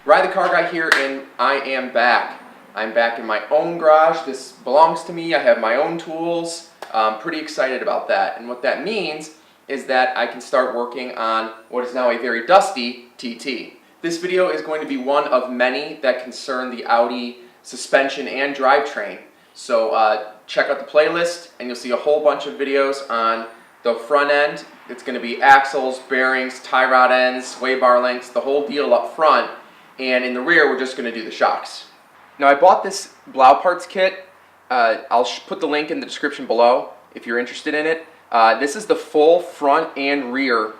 Ride the Car Guy here, and I am back. I'm back in my own garage. This belongs to me. I have my own tools. I'm pretty excited about that. And what that means is that I can start working on what is now a very dusty TT. This video is going to be one of many that concern the Audi suspension and drivetrain. So check out the playlist and you'll see a whole bunch of videos on the front end. It's going to be axles, bearings, tie rod ends, sway bar links, the whole deal up front. And in the rear, we're just going to do the shocks. Now, I bought this Blau parts kit. I'll put the link in the description below if you're interested in it. This is the full front and rear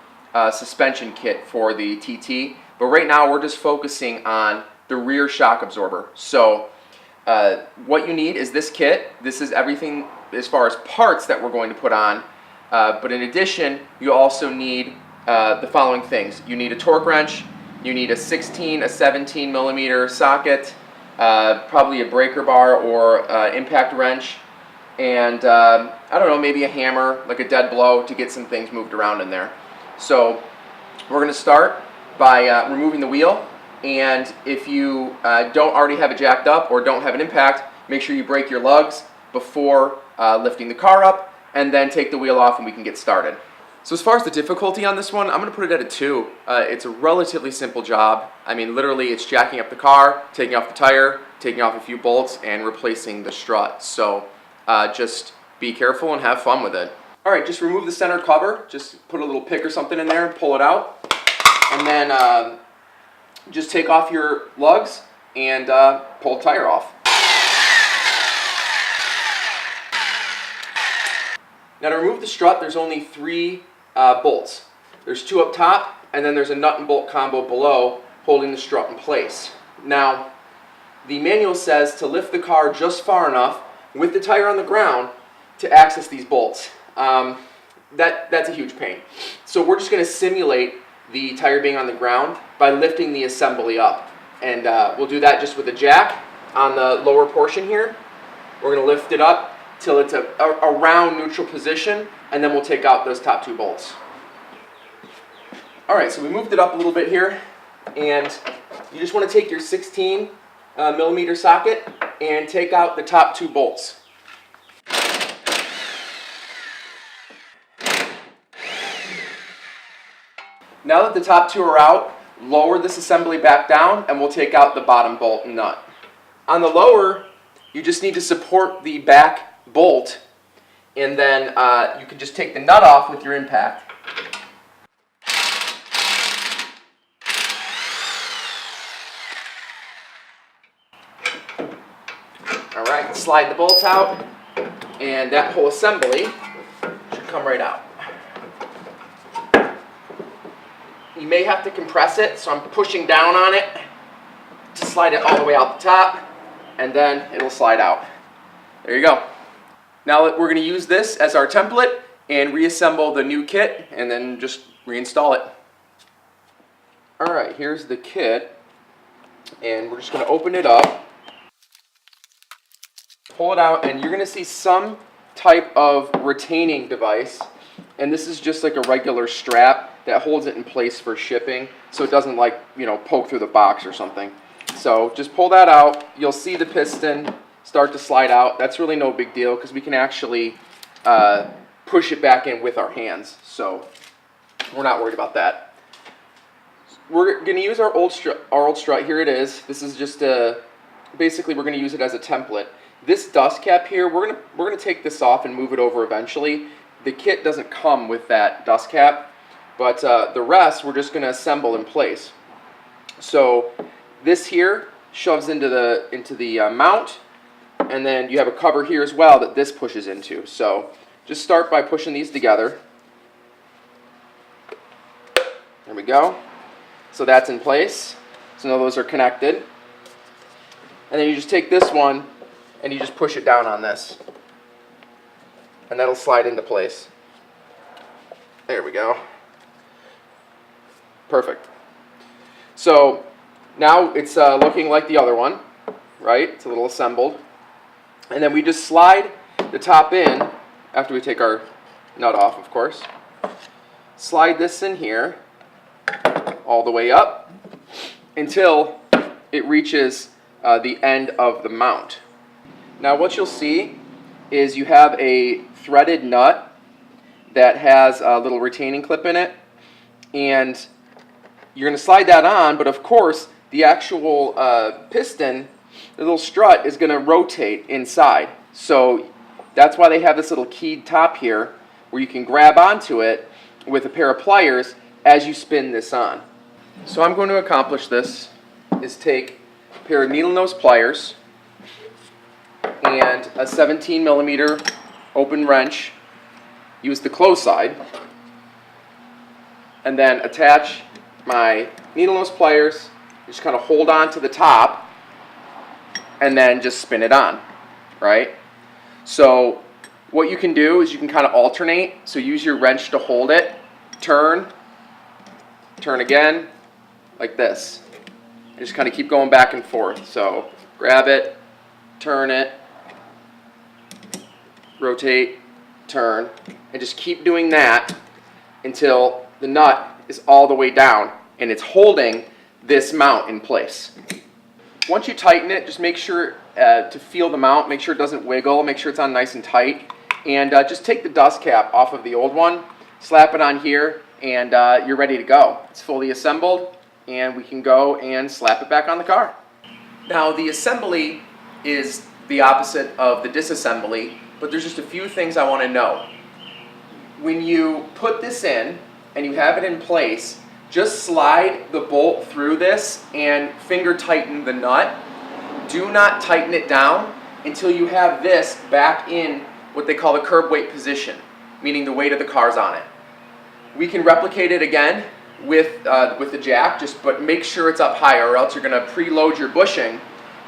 suspension kit for the TT. But right now, we're just focusing on the rear shock absorber. So what you need is this kit. This is everything as far as parts that we're going to put on. But in addition, you also need the following things. You need a torque wrench. You need a 16, a 17 millimeter socket, probably a breaker bar or impact wrench, and I don't know, maybe a hammer, like a dead blow to get some things moved around in there. So we're going to start by removing the wheel, and if you don't already have it jacked up or don't have an impact, make sure you break your lugs before lifting the car up, and then take the wheel off and we can get started. So as far as the difficulty on this one, I'm going to put it at a 2. It's a relatively simple job. I mean, literally it's jacking up the car, taking off the tire, taking off a few bolts, and replacing the strut. So just be careful and have fun with it. Alright, just remove the center cover. Just put a little pick or something in there and pull it out. And then just take off your lugs and pull the tire off. Now to remove the strut, there's only 3 bolts. There's 2 up top, and then there's a nut and bolt combo below holding the strut in place. Now, the manual says to lift the car just far enough with the tire on the ground to access these bolts. That's a huge pain. So we're just going to simulate the tire being on the ground by lifting the assembly up. And we'll do that just with a jack on the lower portion here. We're going to lift it up till it's around neutral position, and then we'll take out those top 2 bolts. Alright, so we moved it up a little bit here, and you just want to take your 16 millimeter socket and take out the top 2 bolts. Now that the top 2 are out, lower this assembly back down and we'll take out the bottom bolt and nut. On the lower, you just need to support the back bolt, and then you can just take the nut off with your impact. Alright, slide the bolts out, and that whole assembly should come right out. You may have to compress it, so I'm pushing down on it to slide it all the way out the top, and then it'll slide out. There you go. Now we're going to use this as our template and reassemble the new kit and then just reinstall it. Alright, here's the kit, and we're just going to open it up, pull it out, and you're going to see some type of retaining device, and this is just like a regular strap that holds it in place for shipping so it doesn't, like, you know, poke through the box or something. So just pull that out. You'll see the piston start to slide out. That's really no big deal because we can actually push it back in with our hands. So we're not worried about that. We're going to use our old strut. Here it is. This is just basically we're going to use it as a template. This dust cap here, we're going to take this off and move it over eventually. The kit doesn't come with that dust cap, but the rest we're just going to assemble in place. So this here shoves into the mount. And then you have a cover here as well that this pushes into. So just start by pushing these together. There we go. So that's in place. So now those are connected. And then you just take this one and you just push it down on this. And that'll slide into place. There we go. Perfect. So now it's looking like the other one, right? It's a little assembled. And then we just slide the top in, after we take our nut off, of course. Slide this in here, all the way up, until it reaches the end of the mount. Now what you'll see is you have a threaded nut that has a little retaining clip in it, and you're going to slide that on, but of course the actual piston, the little strut, is going to rotate inside. So that's why they have this little keyed top here where you can grab onto it with a pair of pliers as you spin this on. So I'm going to accomplish this is take a pair of needle nose pliers and a 17mm open wrench, use the close side, and then attach my needle nose pliers, just kind of hold on to the top, and then just spin it on, right? So what you can do is you can kind of alternate, so use your wrench to hold it, turn again, like this. And just kind of keep going back and forth. So grab it, turn it, rotate, turn, and just keep doing that until the nut is all the way down and it's holding this mount in place. Once you tighten it, just make sure to feel the mount, make sure it doesn't wiggle, make sure it's on nice and tight, and just take the dust cap off of the old one, slap it on here, and you're ready to go. It's fully assembled, and we can go and slap it back on the car. Now the assembly is the opposite of the disassembly, but there's just a few things I want to know. When you put this in and you have it in place, just slide the bolt through this and finger tighten the nut. Do not tighten it down until you have this back in what they call the curb weight position, meaning the weight of the car's on it. We can replicate it again with the jack, but make sure it's up higher, or else you're going to preload your bushing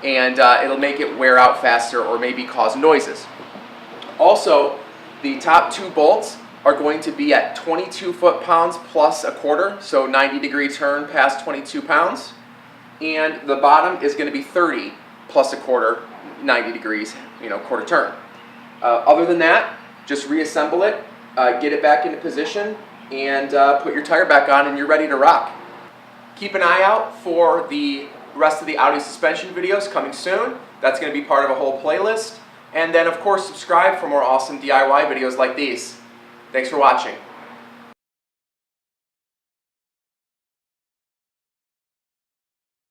and it'll make it wear out faster or maybe cause noises. Also, the top two bolts are going to be at 22 foot-pounds plus a quarter, so 90-degree turn past 22 pounds. And the bottom is going to be 30 plus a quarter, 90 degrees, quarter turn. Other than that, just reassemble it, get it back into position, and put your tire back on, and you're ready to rock. Keep an eye out for the rest of the Audi suspension videos coming soon. That's going to be part of a whole playlist. And then, of course, subscribe for more awesome DIY videos like these. Thanks for watching.